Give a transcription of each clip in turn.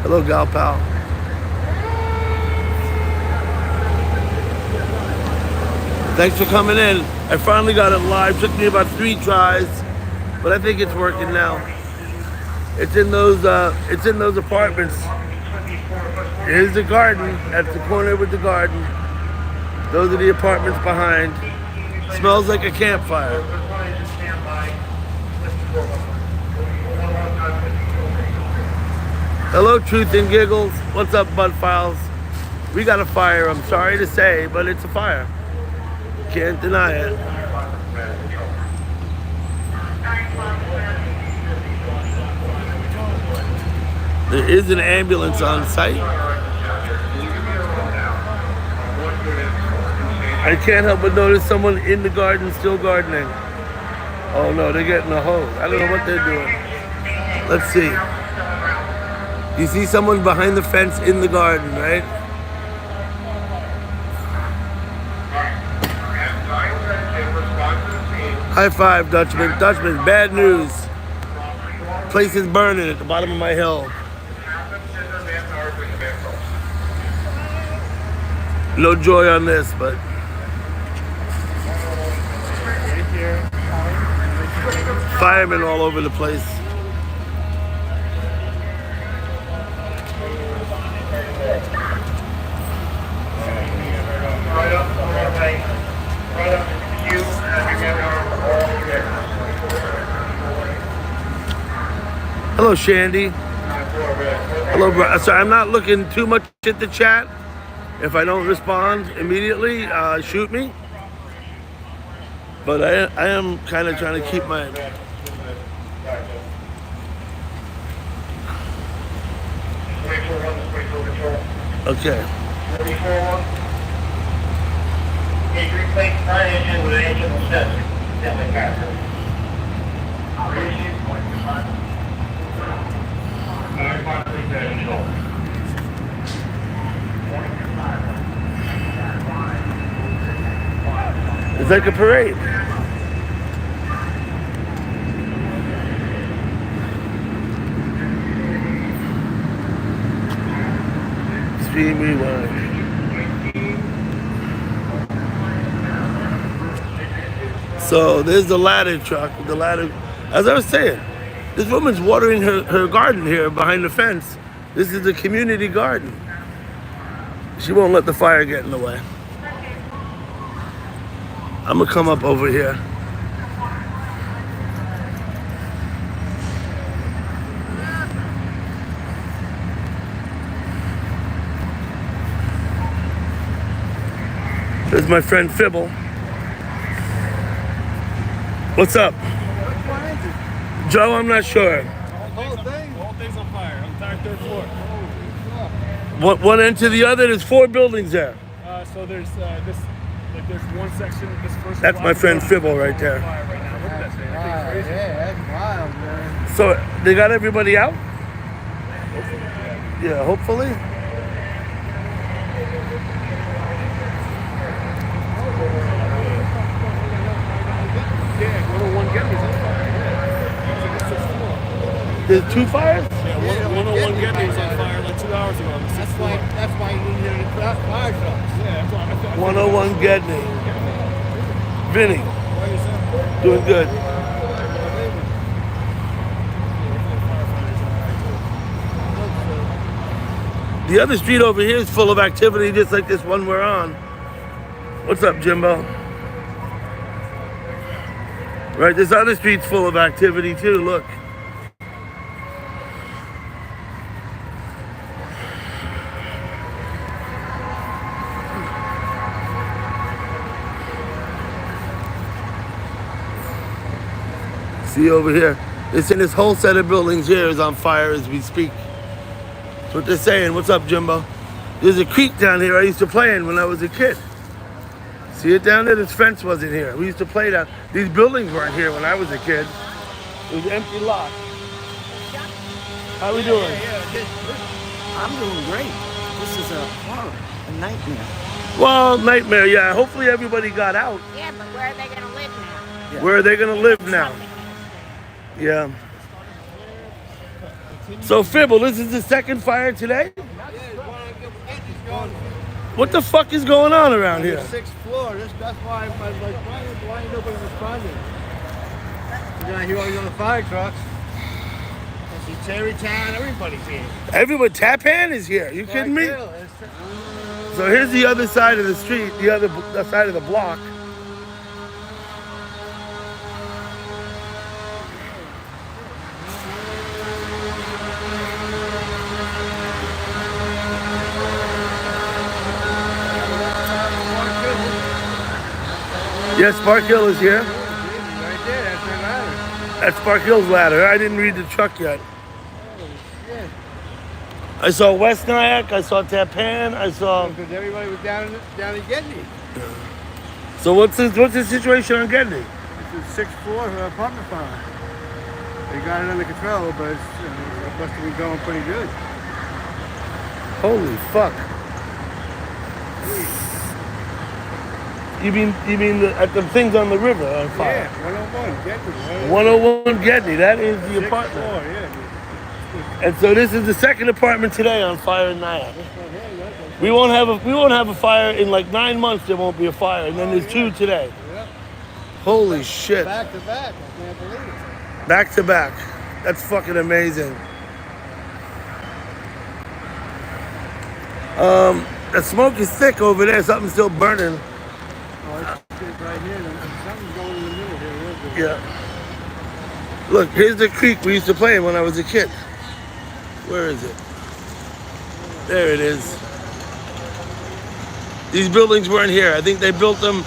Hello, gal pal. Thanks for coming in. I finally got it live. Took me about 3 tries, but I think it's working now. It's in those. It's in those apartments. Here's the garden. At the corner with the garden. Those are the apartments behind. Smells like a campfire. Hello, Truth and Giggles. What's up, Bud Files? We got a fire, I'm sorry to say, but it's a fire. Can't deny it. There is an ambulance on site. I can't help but notice someone in the garden still gardening. Oh no, they're getting a hose. I don't know what they're doing. Let's see. You see someone behind the fence in the garden, right? High five, Dutchman. Dutchman, bad news. Place is burning at the bottom of my hill. No joy on this, but firemen all over the place. Hello, Shandy. Hello, bro. So I'm not looking too much at the chat. If I don't respond immediately, shoot me. But I am kind of trying to keep my... Okay. It's like a parade. Stream rewind. So there's the ladder truck. The ladder. As I was saying, this woman's watering her garden here behind the fence. This is a community garden. She won't let the fire get in the way. I'm gonna come up over here. There's my friend Fibble. What's up? Joe, I'm not sure. The whole thing's on fire. On the entire 3rd floor. One end to the other, there's 4 buildings there. So there's this. Like there's one section. This first. That's my friend Fibble right there. Yeah, that's wild, man. So they got everybody out? Yeah, hopefully. Yeah, 101 Getty's on fire. There's 2 fires? Yeah, 101 Getty's on fire like 2 hours ago. That's why you need to put fire trucks. Yeah, that's why. 101 Gedney. Vinny, doing good. The other street over here is full of activity, just like this one we're on. What's up, Jimbo? Right, this other street's full of activity too, look. See over here, this whole set of buildings here is on fire as we speak. That's what they're saying. What's up, Jimbo? There's a creek down here I used to play in when I was a kid. See it down there? This fence wasn't here. We used to play down. These buildings weren't here when I was a kid. It was an empty lot. How we doing? I'm doing great. This is a horror, a nightmare. Well, nightmare, yeah. Hopefully everybody got out. Yeah, but where are they going to live now? Where are they going to live now? Yeah. continue. So Fibble, this is the second fire today? Yeah, there's one on It's going. What the fuck is going on around The here? 6th floor. That's why I'm like, why ain't nobody responding? And then I hear all these other fire trucks. I see Terrytown, everybody's here. Everyone, Tapan is here. You kidding me? Fire Hill, it's- So here's the other side of the street, the side of the block. Yes, Spark Hill is here. Right there, that's their ladder. That's Spark Hill's ladder. I didn't read the truck yet. Yeah. I saw West Nyack, I saw Tapan, I saw. Because everybody was down in Gedney. So what's the situation on Gedney? It's the 6th floor of an apartment fire. They got it under control, but it must have been going pretty good. Holy fuck! You mean at the things on the river on fire? Yeah, 101 Gedney. 101 Gedney. That is the 6th apartment. floor, yeah. And so this is the second apartment today on fire in Nyack. We won't have a fire in like 9 months. There won't be a fire, and then there's 2 today. Yep. Holy shit! Back to back. I can't believe it. Back to back. That's fucking amazing. The smoke is thick over there. Something's still burning. Oh, it's right here. Something's going in the middle here. Real good. Yeah. Look, here's the creek we used to play in when I was a kid. Where is it? There it is. These buildings weren't here. I think they built them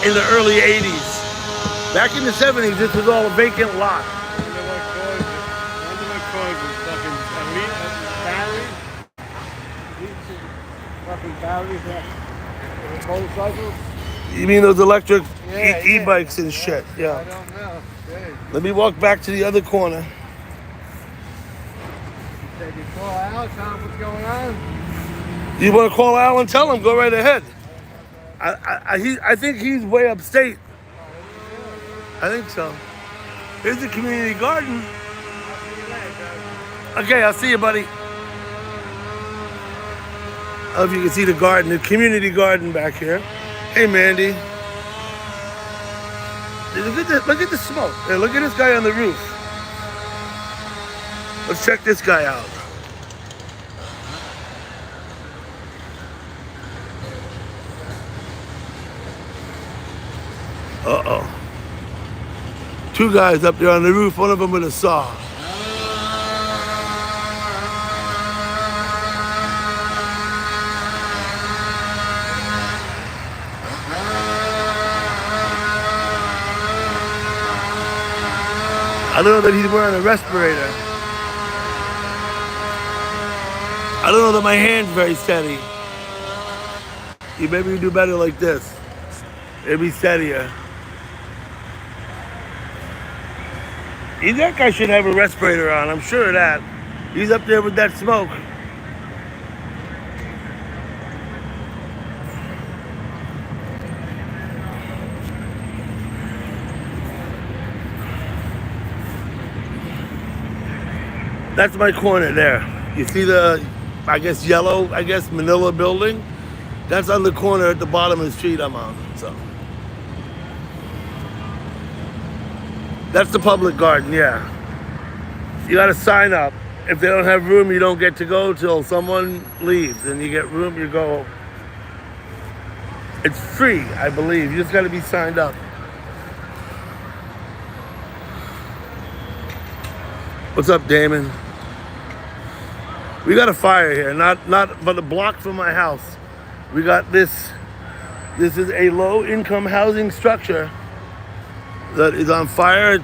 in the early 80s. Back in the 70s, this was all a vacant lot. I wonder what caused it. Fucking batteries. Fucking batteries. Motorcycles. You mean those electric Yeah, e-bikes and shit? I Yeah. don't know. Hey, Let me walk back to the other corner. take your call out, tell them what's going on. You want to call Al and tell him? Go right ahead. I think he's way upstate. I think so. Here's the community garden. Okay, I'll see you, buddy. I don't know if you can see the garden, the community garden back here. Hey, Mandy. Look at the smoke. Hey, look at this guy on the roof. Let's check this guy out. Uh-oh. 2 guys up there on the roof, one of them with a saw. I don't know that he's wearing a respirator. I don't know that my hand's very steady. You maybe do better like this. It'd be steadier. That guy should have a respirator on, I'm sure of that. He's up there with that smoke. That's my corner there. You see the, I guess, yellow, Manila building? That's on the corner at the bottom of the street I'm on, so. That's the public garden, yeah. You gotta sign up. If they don't have room, you don't get to go till someone leaves. And you get room, you go. It's free, I believe. You just gotta be signed up. What's up, Damon? We got a fire here, not but a block from my house. We got this. This is a low-income housing structure that is on fire.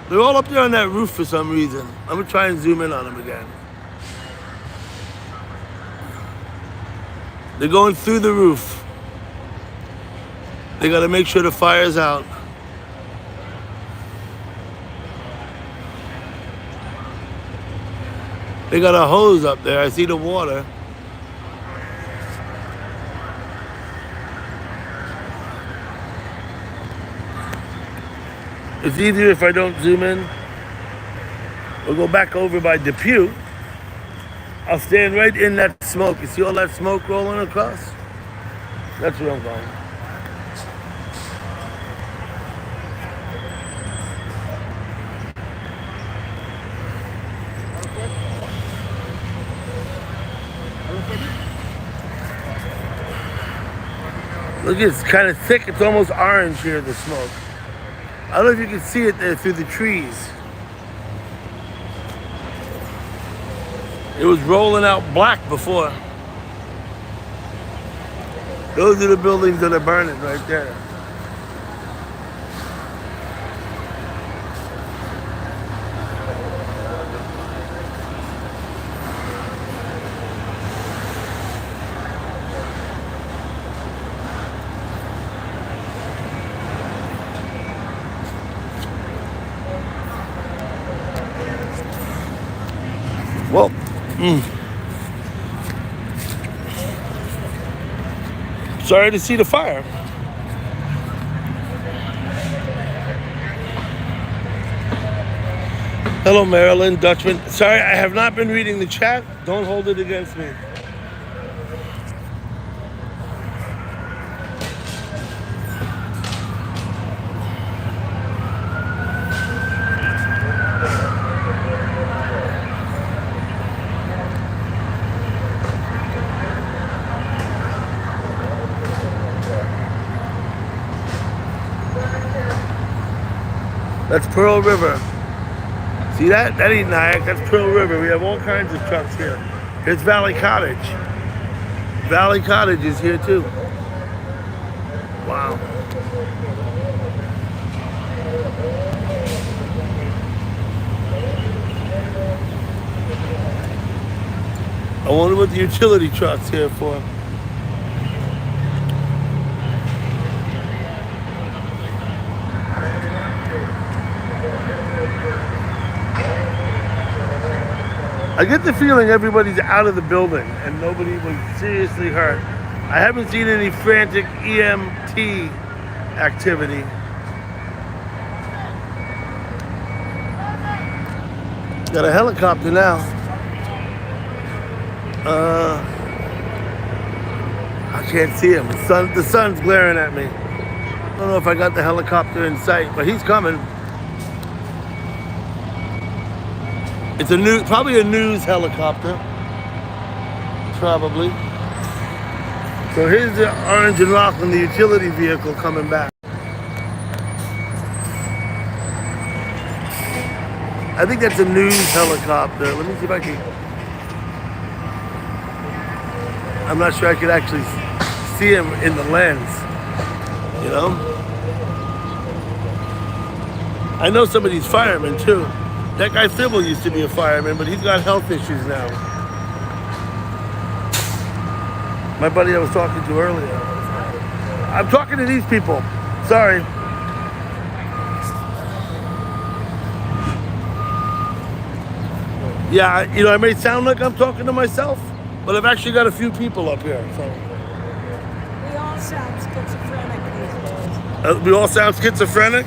They're all up there on that roof for some reason. I'm gonna try and zoom in on them again. They're going through the roof. They gotta make sure the fire's out. They got a hose up there. I see the water. It's easier if I don't zoom in. We'll go back over by Depew. I'll stand right in that smoke. You see all that smoke rolling across? That's where I'm going. Look, it's kind of thick. It's almost orange here, the smoke. I don't know if you can see it there through the trees. It was rolling out black before. Those are the buildings that are burning right there. Well, sorry to see the fire. Hello, Marilyn, Dutchman. Sorry, I have not been reading the chat. Don't hold it against me. That's Pearl River. See that? That ain't Nyack, that's Pearl River. We have all kinds of trucks here. Here's Valley Cottage. Valley Cottage is here too. Wow. I wonder what the utility truck's here for. I get the feeling everybody's out of the building and nobody was seriously hurt. I haven't seen any frantic EMT activity. Got a helicopter now. I can't see him. The sun's glaring at me. I don't know if I got the helicopter in sight, but he's coming. It's probably a news helicopter. Probably. So here's the Orange and Rockland, the utility vehicle coming back. I think that's a news helicopter. Let me see if I can. I'm not sure I could actually see him in the lens. You know? I know some of these firemen too. That guy Sybil used to be a fireman, but he's got health issues now. My buddy I was talking to earlier. I'm talking to these people. Sorry. Yeah, you know, I may sound like I'm talking to myself, but I've actually got a few people up here. So We all sound schizophrenic these days. we all sound schizophrenic.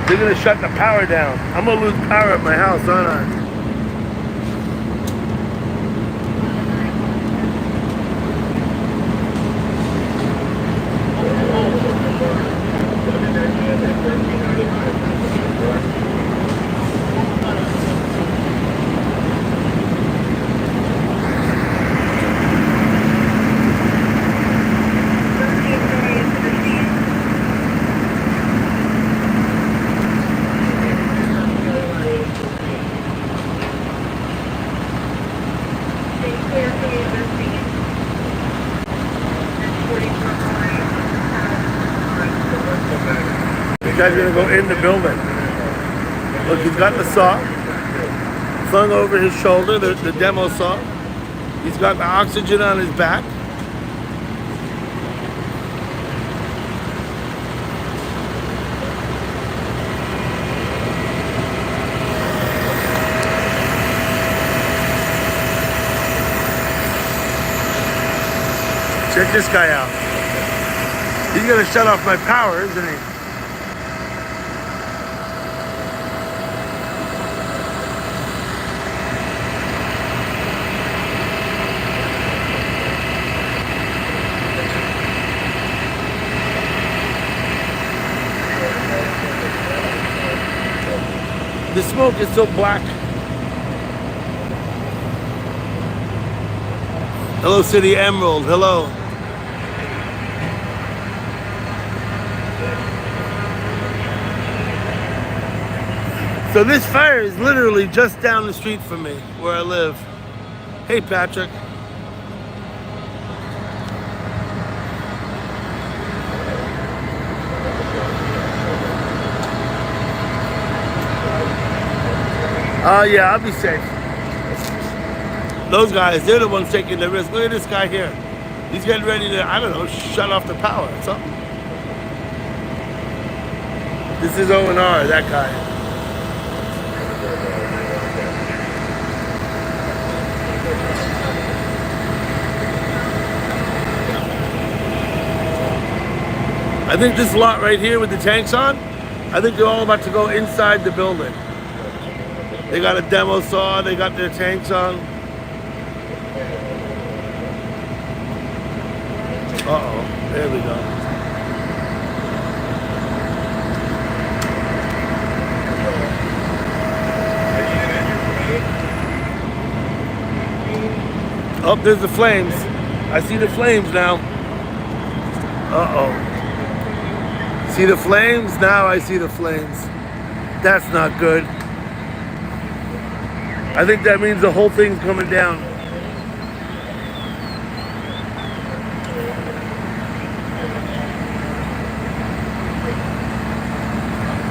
They're gonna shut the power down. I'm gonna lose power at my house, aren't I? The guy's gonna go in the building. Look, he's got the saw slung over his shoulder, the demo saw. He's got the oxygen on his back. Check this guy out. He's gonna shut off my power, isn't he? The smoke is so black. Hello, City Emerald. Hello. So this fire is literally just down the street from me, where I live. Hey, Patrick. Yeah, I'll be safe. Those guys, they're the ones taking the risk. Look at this guy here. He's getting ready to, I don't know, shut off the power or something. This is O&R, that guy. I think this lot right here with the tanks on, I think they're all about to go inside the building. They got a demo saw, they got their tanks on. Uh-oh, there we go. Oh, there's the flames. I see the flames now. Uh-oh. See the flames? Now I see the flames. That's not good. I think that means the whole thing's coming down.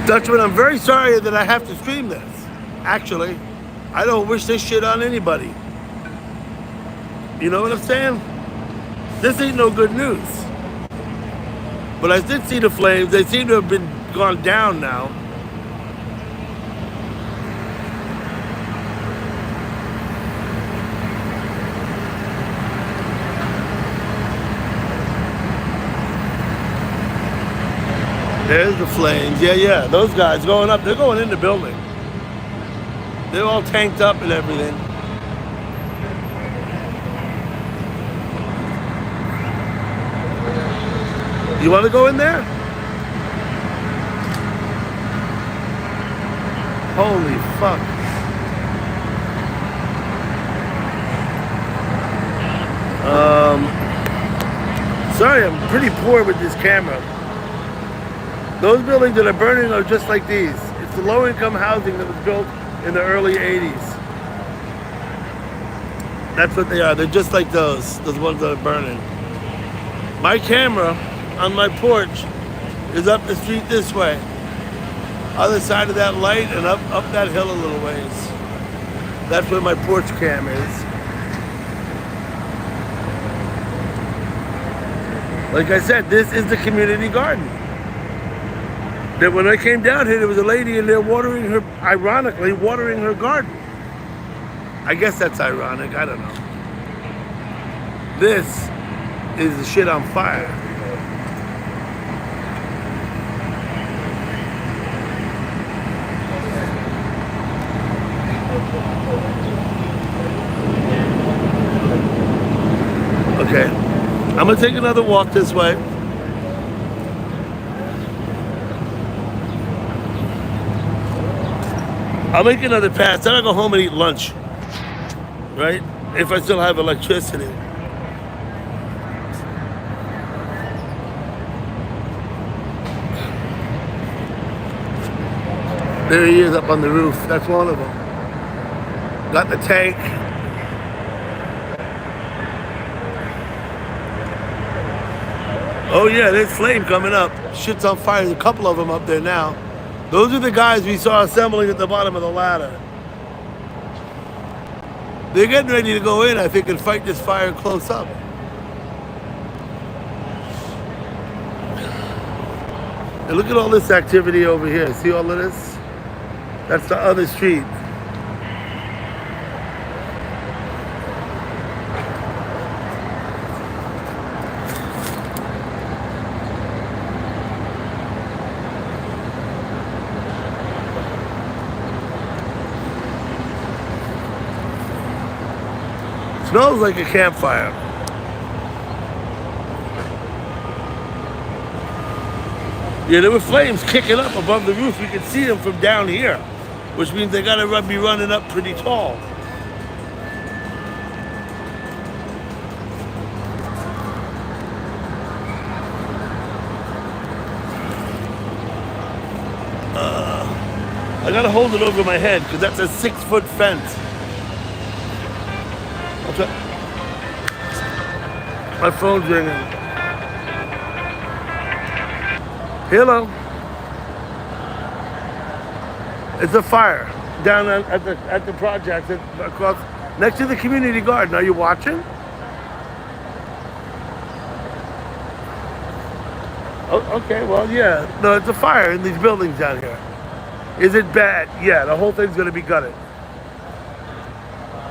Dutchman, I'm very sorry that I have to stream this. Actually, I don't wish this shit on anybody. You know what I'm saying? This ain't no good news. But I did see the flames. They seem to have been gone down now. There's the flames. Yeah. Those guys going up. They're going in the building. They're all tanked up and everything. You want to go in there? Holy fuck. Sorry, I'm pretty poor with this camera. Those buildings that are burning are just like these. It's the low-income housing that was built in the early 80s. That's what they are. They're just like those ones that are burning. My camera on my porch is up the street this way. Other side of that light and up that hill a little ways. That's where my porch cam is. Like I said, this is the community garden. That when I came down here, there was a lady in there ironically watering her garden. I guess that's ironic, I don't know. This is the shit on fire. Okay, I'm gonna take another walk this way. I'll make another pass, then I'll go home and eat lunch, right? If I still have electricity. There he is up on the roof, that's one of them. Got the tank. Oh yeah, there's flame coming up. Shit's on fire, there's a couple of them up there now. Those are the guys we saw assembling at the bottom of the ladder. They're getting ready to go in, I think, and fight this fire close up. And look at all this activity over here. See all of this? That's the other street. Smells like a campfire. Yeah, there were flames kicking up above the roof. We could see them from down here, which means they gotta be running up pretty tall. I gotta hold it over my head because that's a 6-foot fence. My phone's ringing. Hello. It's a fire down at the project across next to the community garden. Are you watching? Oh, okay. Well, yeah. No, it's a fire in these buildings down here. Is it bad? Yeah, the whole thing's gonna be gutted.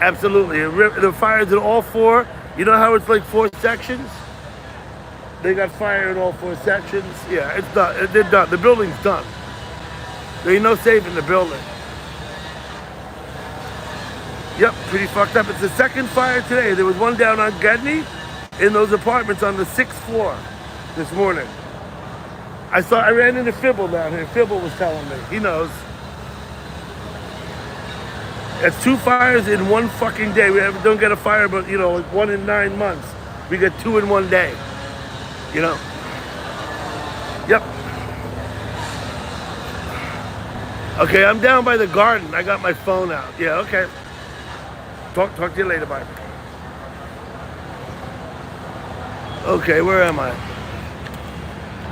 Absolutely. The fire's in all 4. You know how it's like 4 sections? They got fire in all 4 sections. Yeah, it's done. They're done. The building's done. There ain't no saving the building. Yep, pretty fucked up. It's the second fire today. There was one down on Gedney in those apartments on the 6th floor this morning. I ran into Fibble down here. Fibble was telling me. He knows. It's 2 fires in one fucking day. We don't get a fire, but like 1 in 9 months. We get 2 in one day. Yep. Okay, I'm down by the garden. I got my phone out. Yeah, okay. Talk to you later, bye. Okay, where am I?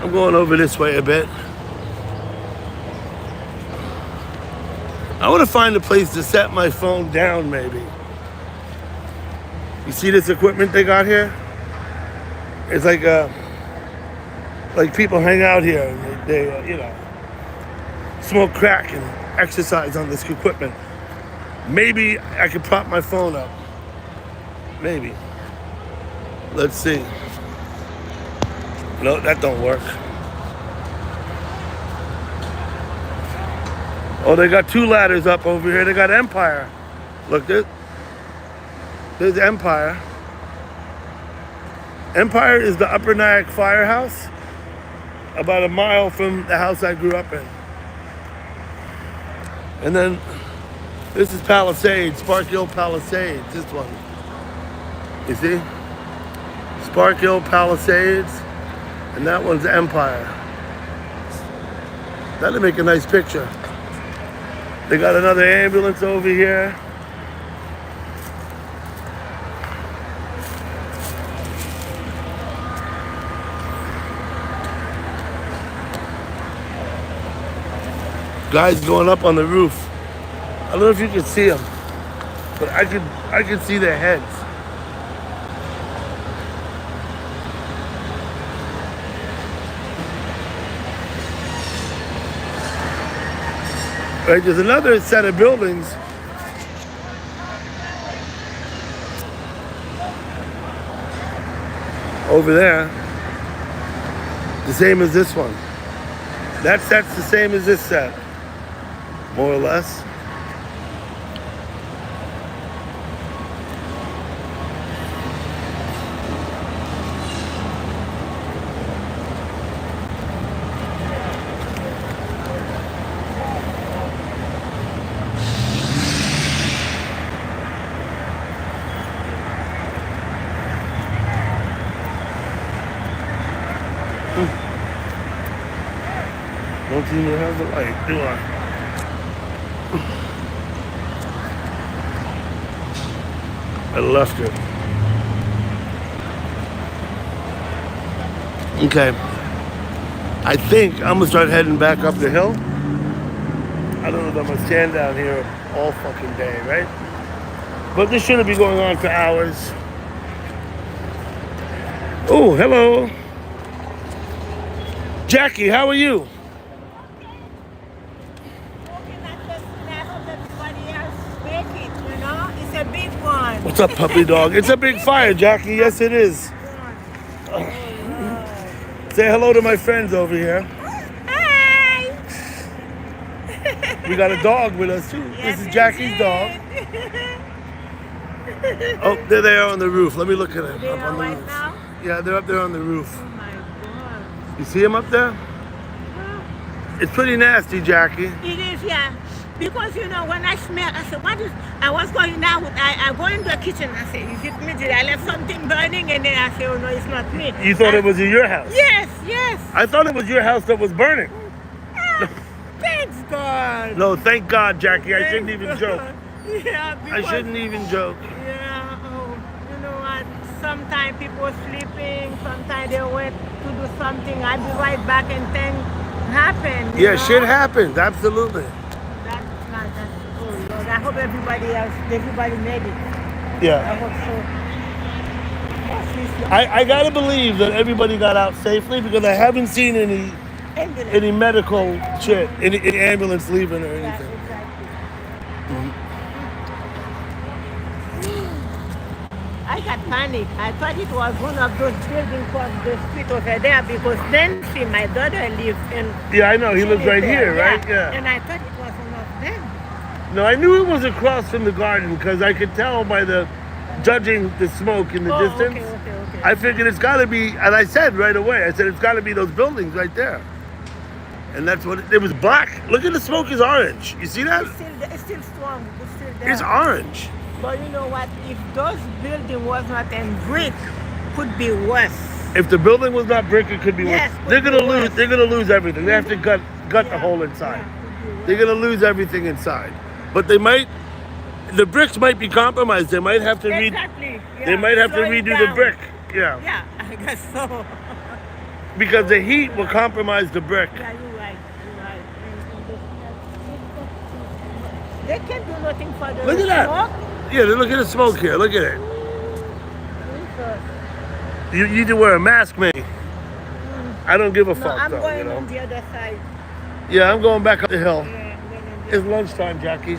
I'm going over this way a bit. I want to find a place to set my phone down, maybe. You see this equipment they got here? It's like people hang out here and they smoke crack and exercise on this equipment. Maybe I could prop my phone up. Maybe. Let's see. No, that don't work. Oh, they got 2 ladders up over here. They got Empire. Look, there's Empire. Empire is the Upper Nyack Firehouse, about a mile from the house I grew up in. And then this is Palisades, Spark Hill Palisades, this one. You see? Spark Hill Palisades, and that one's Empire. That'll make a nice picture. They got another ambulance over here. Guys going up on the roof. I don't know if you can see them, but I could see their heads. Right, there's another set of buildings over there, the same as this one. That set's the same as this set, more or less. Don't even have the light, do I? I left it. Okay. I think I'm gonna start heading back up the hill. I don't know if I'm gonna stand down here all fucking day, right? But this shouldn't be going on for hours. Oh, hello. Jackie, how are you? It's a big one. What's up, puppy dog? It's a big fire, Jackie. Yes, it is. Say hello to my friends over here. Hi. We got a dog with us, too. Yes, This is Jackie's dog. Oh, there they are on the roof. Let me look at it. They Up are on the right roof. now? Yeah, they're up there on the roof. Oh my God. You see them up there? It's pretty nasty, Jackie. It is, yeah. Because you know, when I smell, I said, what is, I was going down, I go into the kitchen, I said, is it me? Did I left something burning? And then I said, oh no, it's not me. You thought it was in your house? Yes, yes. I thought it was your house that was burning. Ah, thanks God. No, thank God, Jackie. I shouldn't Thanks even God. joke. Yeah, I because, shouldn't even joke. yeah, oh, you know what, sometimes people sleeping, sometimes they went to do something, I'll be right back and things happen. you Yeah, know? shit happens. Absolutely. That's not, that's, oh Lord, I hope everybody made it. I Yeah. hope so. At least I gotta believe that everybody got out safely because I haven't seen any medical shit, any ambulance leaving or Yeah, anything. exactly. Mm-hmm. I got panic. I thought it was one of those buildings across the street over there because then see my daughter lives in. Yeah, I know. He she lives lives right there, here, right? Yeah. And I thought it was one of them. No, I knew it was across from the garden because I could tell by the judging the smoke in the Oh, distance. okay. I figured it's got to be, and I said right away, I said it's got to be those buildings right there. And that's what it was black. Look at the smoke is orange. You see that? It's still strong. It's still there. It's orange. But you know what? If those building was not in brick, could be worse. If the building was not brick, it could be Yes, worse. could They're gonna be lose. worse. They're gonna lose everything. They have to gut the Yeah, hole inside. yeah, could be They're worse. gonna lose everything inside. But they might. The bricks might be compromised. They might have to Exactly. Yeah. They might have to Slow it redo the down. brick. Yeah. Yeah, I guess so. Because the heat will compromise the brick. Yeah, you're right. They can't do nothing for the Look at that. smoke. Yeah, look at the smoke here. Look at it. Jesus. You need to wear a mask, man. I don't give a No, fuck I'm though. going You know? on the other side. Yeah, I'm going back up the hill. Yeah, I'm going on It's lunchtime, Jackie.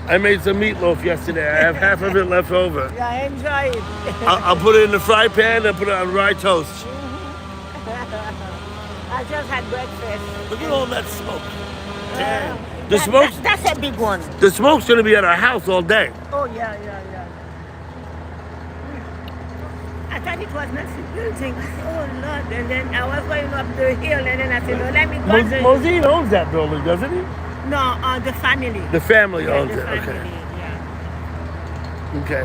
I made some meatloaf yesterday. I have half of it left over. the- Yeah, enjoy it. I'll put it in the fry pan and put it on rye toast. I just had breakfast. Look at all that smoke. Yeah. The smoke's That's a big one. the smoke's gonna be at our house all day. Oh, yeah. I thought it was not the building. I said, oh, Lord. And then I was going up the hill, and then I said, no, let me go. there. Mosine owns that building, doesn't he? No, the family. The family Yeah, owns the it. family, Okay. yeah.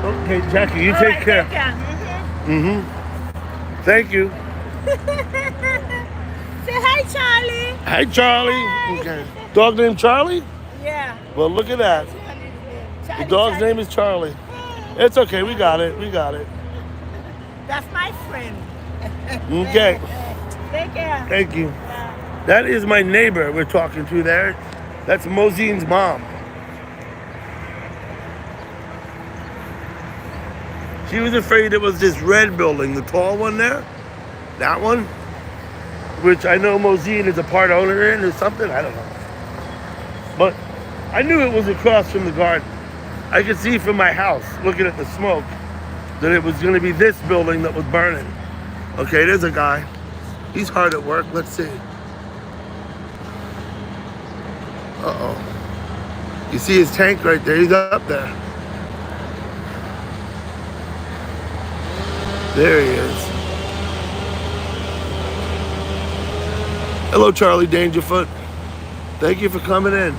Okay. Okay, Jackie, you All take right, care. Take care. Thank you. Say hi, Charlie. Hi, Charlie. Hi. Okay. Dog named Charlie? Yeah. Well, look at that. The dog's name is Charlie. It's okay. We got it. That's my friend. Okay. Take care. Thank you. Yeah. That is my neighbor we're talking to there. That's Mosine's mom. She was afraid it was this red building, the tall one there. That one. Which I know Mosine is a part owner in or something. I don't know. But I knew it was across from the garden. I could see from my house, looking at the smoke, that it was going to be this building that was burning. Okay, there's a guy. He's hard at work. Let's see. Uh-oh. You see his tank right there? He's up there. There he is. Hello, Charlie Dangerfoot. Thank you for coming in.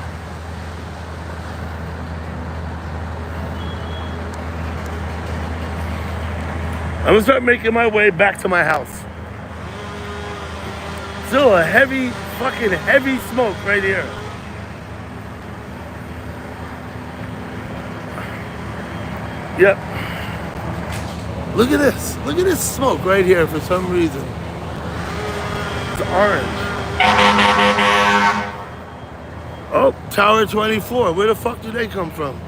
I'm gonna start making my way back to my house. Still a fucking heavy smoke right here. Yep. Look at this. Look at this smoke right here for some reason. It's orange. Oh, Tower 24. Where the fuck did they come from?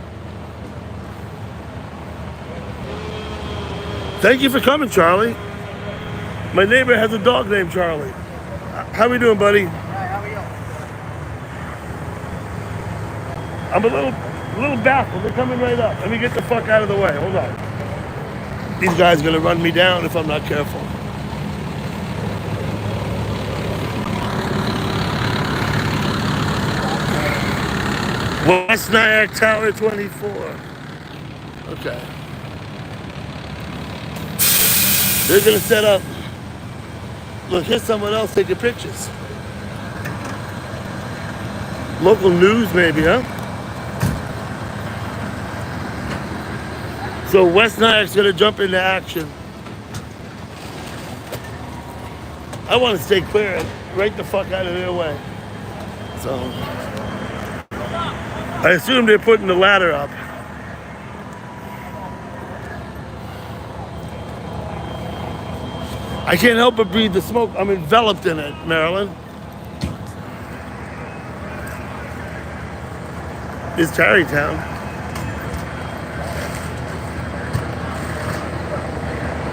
Thank you for coming, Charlie. My neighbor has a dog named Charlie. How we doing, buddy? How are you? I'm a little baffled. They're coming right up. Let me get the fuck out of the way. Hold on. These guys are gonna run me down if I'm not careful. West Nyack Tower 24. Okay. They're gonna set up. Look, here's someone else taking pictures. Local news, maybe, huh? So West Nyack's gonna jump into action. I want to stay clear, right the fuck out of their way. So I assume they're putting the ladder up. I can't help but breathe the smoke. I'm enveloped in it, Marilyn. It's Tarrytown.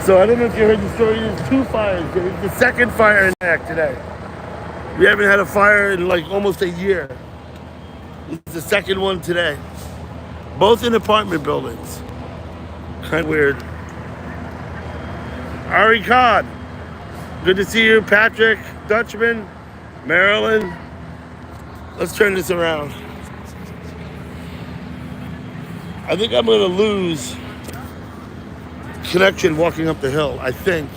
So I don't know if you heard the story. There's 2 fires. It's the second fire in Nyack today. We haven't had a fire in like almost a year. It's the second one today. Both in apartment buildings. Kind of weird. Ari Cod. Good to see you, Patrick, Dutchman, Marilyn. Let's turn this around. I think I'm gonna lose connection walking up the hill, I think.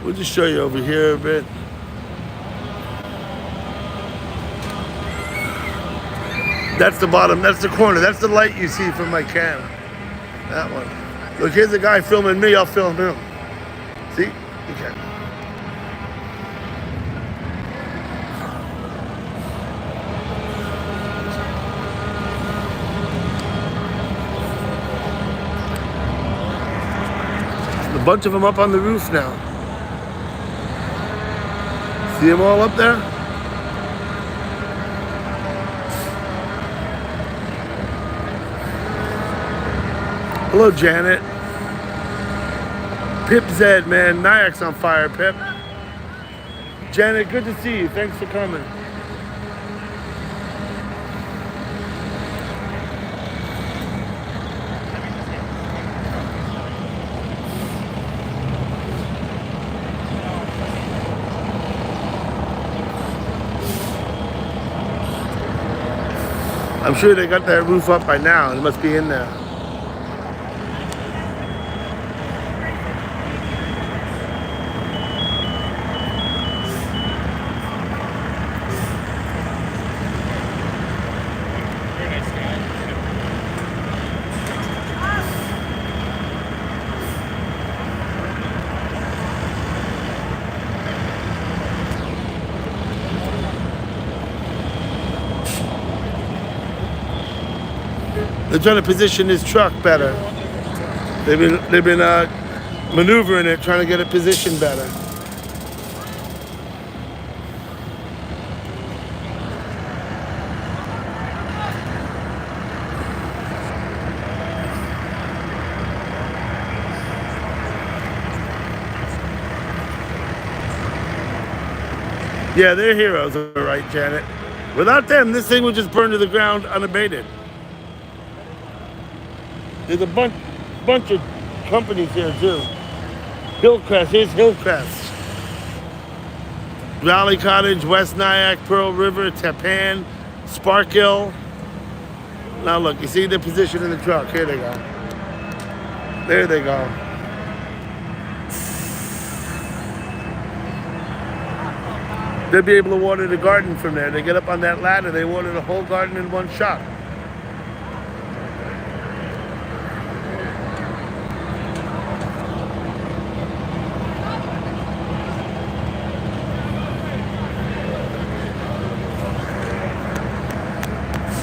We'll just show you over here a bit. That's the bottom, that's the corner, that's the light you see from my cam. That one. Look, here's a guy filming me, I'll film him. See? Okay. A bunch of them up on the roof now. See them all up there? Hello, Janet. Pip Zed, man. Nyack's on fire, Pip. Janet, good to see you. Thanks for coming. I'm sure they got that roof up by now. It must be in there. They're trying to position this truck better. They've been maneuvering it, trying to get it positioned better. Yeah, they're heroes, all right, Janet. Without them, this thing would just burn to the ground unabated. There's a bunch of companies here too. Hillcrest, here's Hillcrest. Valley Cottage, West Nyack, Pearl River, Tapan, Sparkill. Now look, you see the position in the truck. Here they go. There they go. They'll be able to water the garden from there. They get up on that ladder, they water the whole garden in one shot.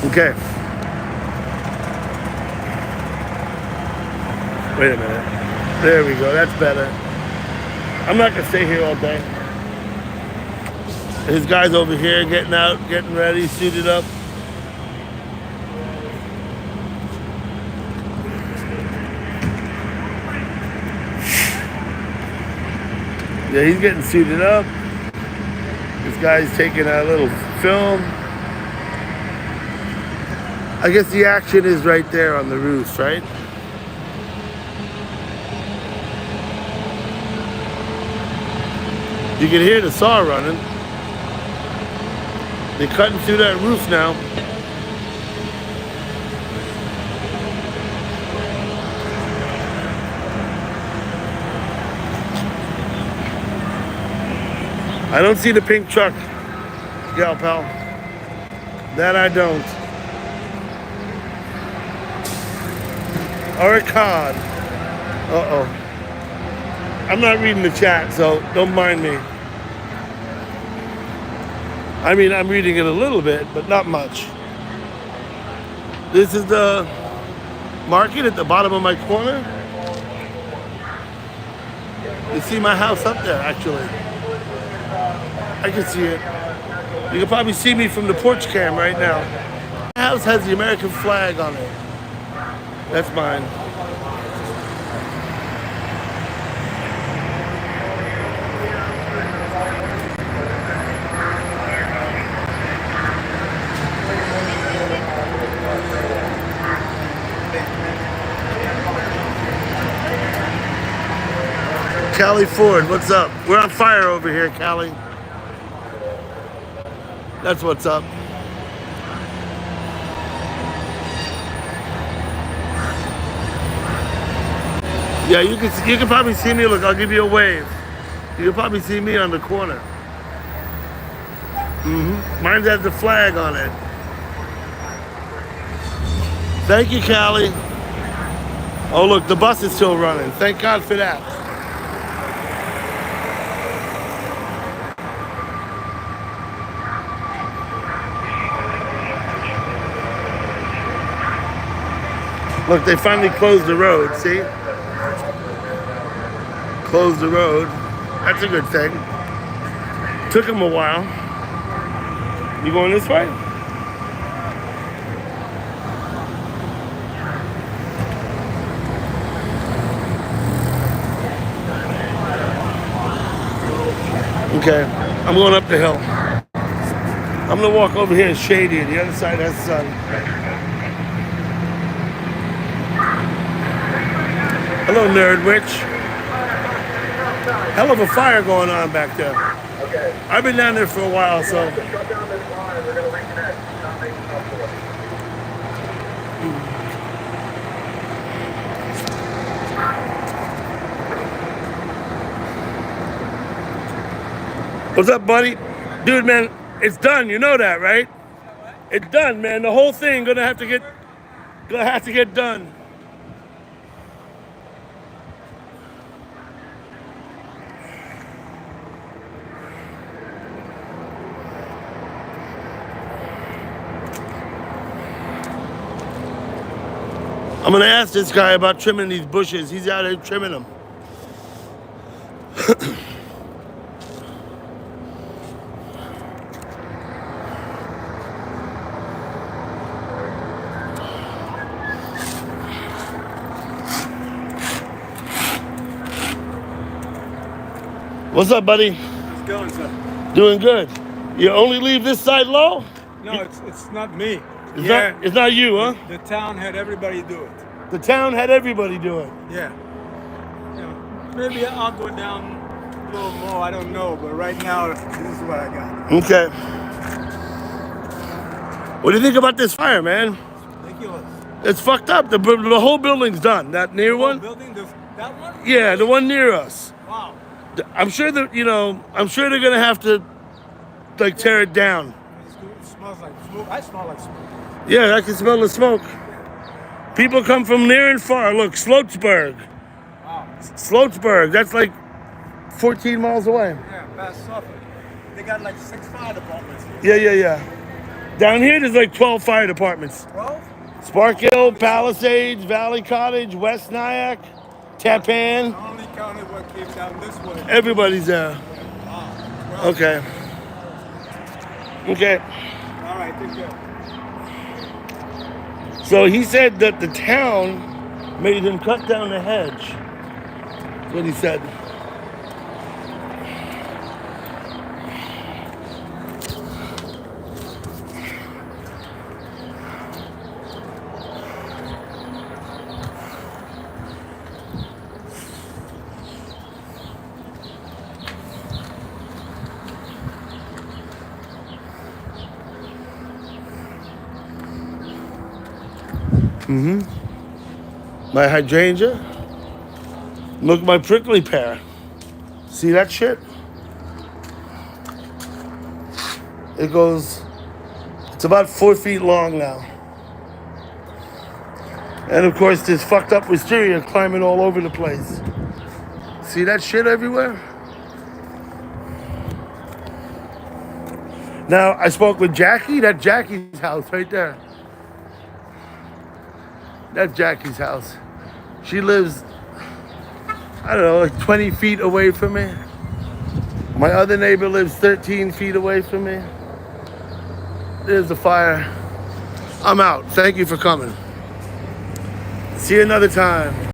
Okay. Wait a minute. There we go. That's better. I'm not going to stay here all day. His guy's over here getting out, getting ready, suited up. Yeah, he's getting suited up. This guy's taking a little film. I guess the action is right there on the roof, right? You can hear the saw running. They're cutting through that roof now. I don't see the pink truck, gal pal. That I don't. Or a cod. Uh-oh. I'm not reading the chat, so don't mind me. I mean, I'm reading it a little bit, but not much. This is the market at the bottom of my corner. You see my house up there, actually. I can see it. You can probably see me from the porch cam right now. My house has the American flag on it. That's mine. Callie Ford, what's up? We're on fire over here, Callie. That's what's up. Yeah, you can probably see me. Look, I'll give you a wave. You can probably see me on the corner. Mine has the flag on it. Thank you, Callie. Oh, look, the bus is still running. Thank God for that. Look, they finally closed the road, see? Closed the road. That's a good thing. Took them a while. You going this way? Okay, I'm going up the hill. I'm gonna walk over here, it's shady, and the other side has sun. Hello, Nerd Witch. Hell of a fire going on back there. I've been down there for a while, so. What's up, buddy? Dude, man, it's done. You know that, right? It's done, man. The whole thing gonna have to get done. I'm gonna ask this guy about trimming these bushes. He's out here trimming them. What's up, buddy? How's it going, sir? Doing good. You only leave this side low? No, it's not me. It's not you, huh? The town had everybody do it. The town had everybody do it. Yeah. Maybe I'll go down a little more. I don't know, but right now this is what I got. Okay. What do you think about this fire, man? Ridiculous. It's fucked up. The whole building's done. That near one? Building, that one? Yeah, the one near us. Wow. I'm sure that I'm sure they're gonna have to like tear it down. It smells like smoke. I smell like smoke. Yeah, I can smell the smoke. People come from near and far. Look, Sloatsburg. Wow. Sloatsburg. That's like 14 miles away. Yeah, past Suffolk. They got like 6 fire departments here. Yeah. Down here, there's like 12 fire departments. 12? Spark Hill, Palisades, Valley Cottage, West Nyack, Tappan. I only counted what came down this way. Everybody's there. Wow. Okay. All right, take care. So he said that the town made him cut down the hedge. That's what he said. My hydrangea. Look, my prickly pear. See that shit? It's about 4 feet long now. And of course, there's fucked up wisteria climbing all over the place. See that shit everywhere? Now, I spoke with Jackie. That's Jackie's house right there. That's Jackie's house. She lives, I don't know, like 20 feet away from me. My other neighbor lives 13 feet away from me. There's the fire. I'm out. Thank you for coming. See you another time.